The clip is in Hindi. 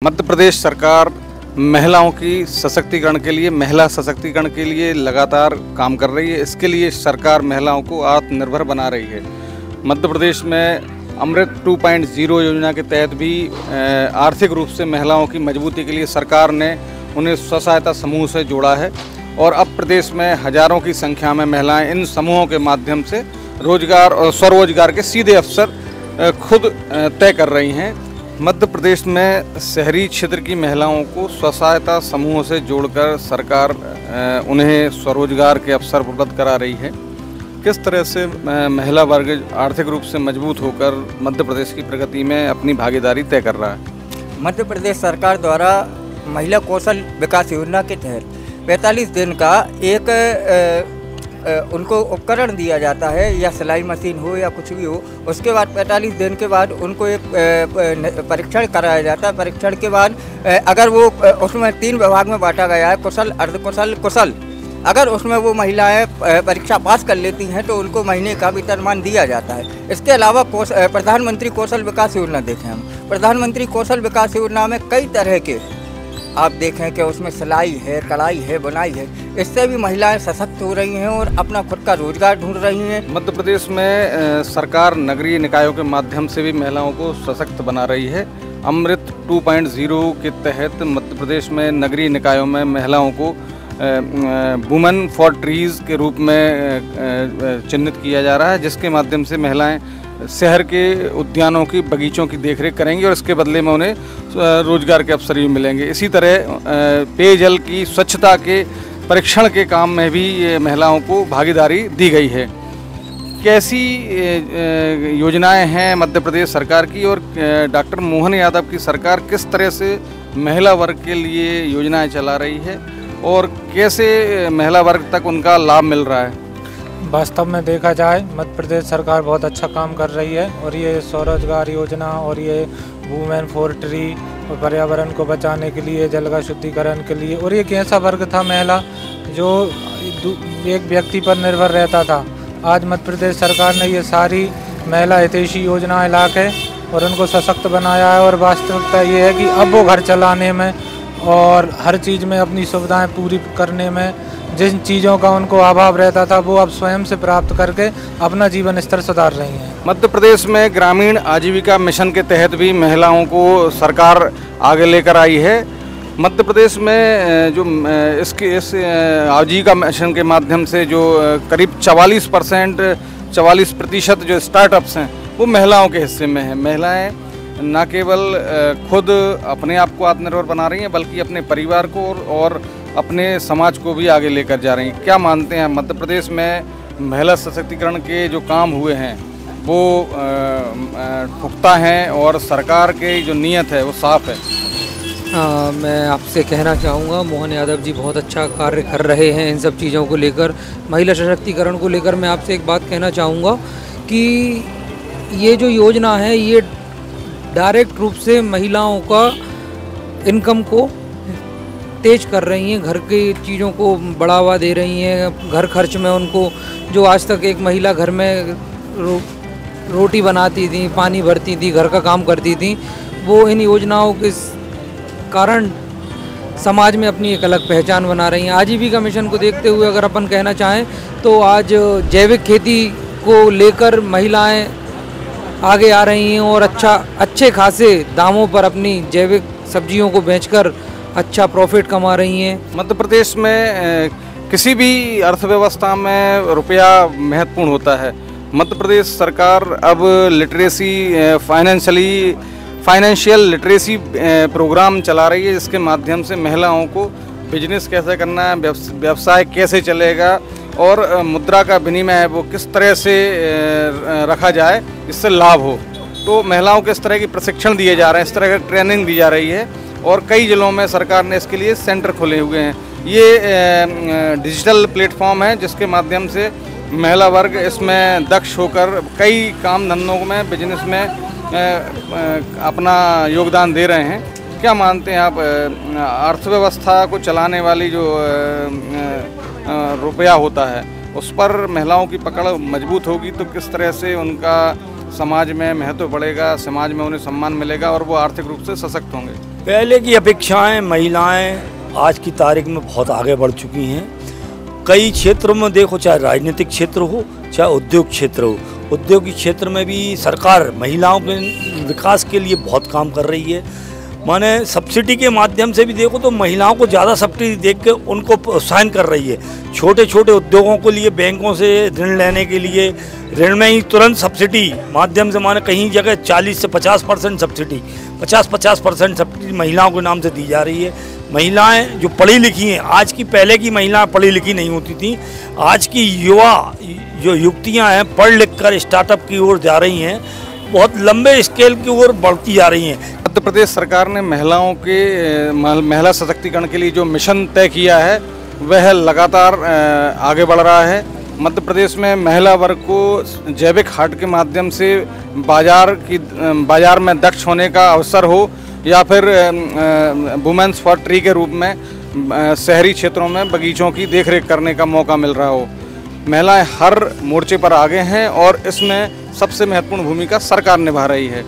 मध्य प्रदेश सरकार महिलाओं की सशक्तिकरण के लिए, महिला सशक्तिकरण के लिए लगातार काम कर रही है। इसके लिए सरकार महिलाओं को आत्मनिर्भर बना रही है। मध्य प्रदेश में अमृत 2.0 योजना के तहत भी आर्थिक रूप से महिलाओं की मजबूती के लिए सरकार ने उन्हें स्व सहायता समूह से जोड़ा है और अब प्रदेश में हजारों की संख्या में महिलाएं इन समूहों के माध्यम से रोजगार और स्वरोजगार के सीधे अवसर खुद तय कर रही हैं। मध्य प्रदेश में शहरी क्षेत्र की महिलाओं को स्व सहायता समूहों से जोड़कर सरकार उन्हें स्वरोजगार के अवसर उपलब्ध करा रही है। किस तरह से महिला वर्ग आर्थिक रूप से मजबूत होकर मध्य प्रदेश की प्रगति में अपनी भागीदारी तय कर रहा है? मध्य प्रदेश सरकार द्वारा महिला कौशल विकास योजना के तहत 45 दिन का एक उनको उपकरण दिया जाता है, या सिलाई मशीन हो या कुछ भी हो। उसके बाद 45 दिन के बाद उनको एक परीक्षण कराया जाता है। परीक्षण के बाद अगर वो उसमें 3 विभाग में बांटा गया है, कुशल, अर्धकुशल, कुशल। अगर उसमें वो महिलाएं परीक्षा पास कर लेती हैं तो उनको महीने का वेतनमान दिया जाता है। इसके अलावा प्रधानमंत्री कौशल विकास योजना देखें हम, प्रधानमंत्री कौशल विकास योजना में कई तरह के आप देखें कि उसमें सिलाई है, कढ़ाई है, बुनाई है। इससे भी महिलाएं सशक्त हो रही हैं और अपना खुद का रोजगार ढूंढ रही हैं। मध्य प्रदेश में सरकार नगरीय निकायों के माध्यम से भी महिलाओं को सशक्त बना रही है। अमृत 2.0 के तहत मध्य प्रदेश में नगरीय निकायों में महिलाओं को वुमेन फॉर ट्रीज के रूप में चिन्हित किया जा रहा है, जिसके माध्यम से महिलाएं शहर के उद्यानों की, बगीचों की देखरेख करेंगी और इसके बदले में उन्हें रोजगार के अवसर भी मिलेंगे। इसी तरह पेयजल की स्वच्छता के परीक्षण के काम में भी महिलाओं को भागीदारी दी गई है। कैसी योजनाएं हैं मध्य प्रदेश सरकार की और डॉक्टर मोहन यादव की सरकार किस तरह से महिला वर्ग के लिए योजनाएं चला रही है और कैसे महिला वर्ग तक उनका लाभ मिल रहा है? वास्तव में देखा जाए मध्य प्रदेश सरकार बहुत अच्छा काम कर रही है और ये स्वरोजगार योजना और ये वुमेन फॉर ट्री और पर्यावरण को बचाने के लिए, जल का शुद्धिकरण के लिए, और ये एक ऐसा वर्ग था महिला जो एक व्यक्ति पर निर्भर रहता था। आज मध्य प्रदेश सरकार ने ये सारी महिला हितैषी योजनाएं ला के और उनको सशक्त बनाया है और वास्तविकता ये है कि अब वो घर चलाने में और हर चीज़ में अपनी सुविधाएं पूरी करने में जिन चीज़ों का उनको अभाव रहता था वो अब स्वयं से प्राप्त करके अपना जीवन स्तर सुधार रही हैं। मध्य प्रदेश में ग्रामीण आजीविका मिशन के तहत भी महिलाओं को सरकार आगे लेकर आई है। मध्य प्रदेश में जो इस आजीविका मिशन के माध्यम से जो करीब 44% जो स्टार्टअप्स हैं वो महिलाओं के हिस्से में हैं। महिलाएं न केवल खुद अपने आप को आत्मनिर्भर बना रही हैं बल्कि अपने परिवार को और अपने समाज को भी आगे लेकर जा रही हैं। क्या मानते हैं, मध्य प्रदेश में महिला सशक्तिकरण के जो काम हुए हैं वो पुख्ता हैं और सरकार की जो नीयत है वो साफ है? मैं आपसे कहना चाहूँगा मोहन यादव जी बहुत अच्छा कार्य कर रहे हैं इन सब चीज़ों को लेकर। महिला सशक्तिकरण को लेकर मैं आपसे एक बात कहना चाहूँगा कि ये जो योजना है ये डायरेक्ट रूप से महिलाओं का इनकम को तेज कर रही हैं, घर की चीज़ों को बढ़ावा दे रही हैं। घर खर्च में उनको, जो आज तक एक महिला घर में रोटी बनाती थी, पानी भरती थी, घर का काम करती थी, वो इन योजनाओं के कारण समाज में अपनी एक अलग पहचान बना रही हैं। आजीविका मिशन को देखते हुए अगर अपन कहना चाहें तो आज जैविक खेती को लेकर महिलाएं आगे आ रही हैं और अच्छे खासे दामों पर अपनी जैविक सब्जियों को बेचकर अच्छा प्रॉफिट कमा रही हैं। मध्य प्रदेश में किसी भी अर्थव्यवस्था में रुपया महत्वपूर्ण होता है। मध्य प्रदेश सरकार अब लिटरेसी फाइनेंशियल लिटरेसी प्रोग्राम चला रही है, जिसके माध्यम से महिलाओं को बिजनेस कैसे करना है, व्यवसाय कैसे चलेगा और मुद्रा का विनिमय है वो किस तरह से रखा जाए इससे लाभ हो। तो महिलाओं को इस तरह की प्रशिक्षण दिए जा रहे हैं, इस तरह की ट्रेनिंग दी जा रही है और कई जिलों में सरकार ने इसके लिए सेंटर खोले हुए हैं। ये डिजिटल प्लेटफॉर्म है जिसके माध्यम से महिला वर्ग इसमें दक्ष होकर कई काम धंधों में, बिजनेस में अपना योगदान दे रहे हैं। क्या मानते हैं आप, अर्थव्यवस्था को चलाने वाली जो रुपया होता है उस पर महिलाओं की पकड़ मजबूत होगी तो किस तरह से उनका समाज में महत्व बढ़ेगा, समाज में उन्हें सम्मान मिलेगा और वो आर्थिक रूप से सशक्त होंगे? पहले की अपेक्षाएं महिलाएं आज की तारीख में बहुत आगे बढ़ चुकी हैं। कई क्षेत्रों में देखो, चाहे राजनीतिक क्षेत्र हो चाहे उद्योग क्षेत्र हो, उद्योगिक क्षेत्र में भी सरकार महिलाओं के विकास के लिए बहुत काम कर रही है। माने सब्सिडी के माध्यम से भी देखो तो महिलाओं को ज़्यादा सब्सिडी देख के उनको प्रोत्साहन कर रही है। छोटे छोटे उद्योगों के लिए बैंकों से ऋण लेने के लिए ऋण में ही तुरंत सब्सिडी माध्यम से, माने कहीं जगह 40 से 50% सब्सिडी, 50% सब्सिडी महिलाओं के नाम से दी जा रही है। महिलाएं जो पढ़ी लिखी हैं, आज की पहले की महिलाएं पढ़ी लिखी नहीं होती थी, आज की युवा जो युवतियां हैं पढ़ लिख कर स्टार्टअप की ओर जा रही हैं, बहुत लंबे स्केल की ओर बढ़ती जा रही हैं। मध्य प्रदेश सरकार ने महिला सशक्तिकरण के लिए जो मिशन तय किया है वह लगातार आगे बढ़ रहा है। मध्य प्रदेश में महिला वर्ग को जैविक हाट के माध्यम से बाजार में दक्ष होने का अवसर हो या फिर वुमेन्स फॉर ट्री के रूप में शहरी क्षेत्रों में बगीचों की देखरेख करने का मौका मिल रहा हो। महिलाएं हर मोर्चे पर आगे हैं और इसमें सबसे महत्वपूर्ण भूमिका सरकार निभा रही है।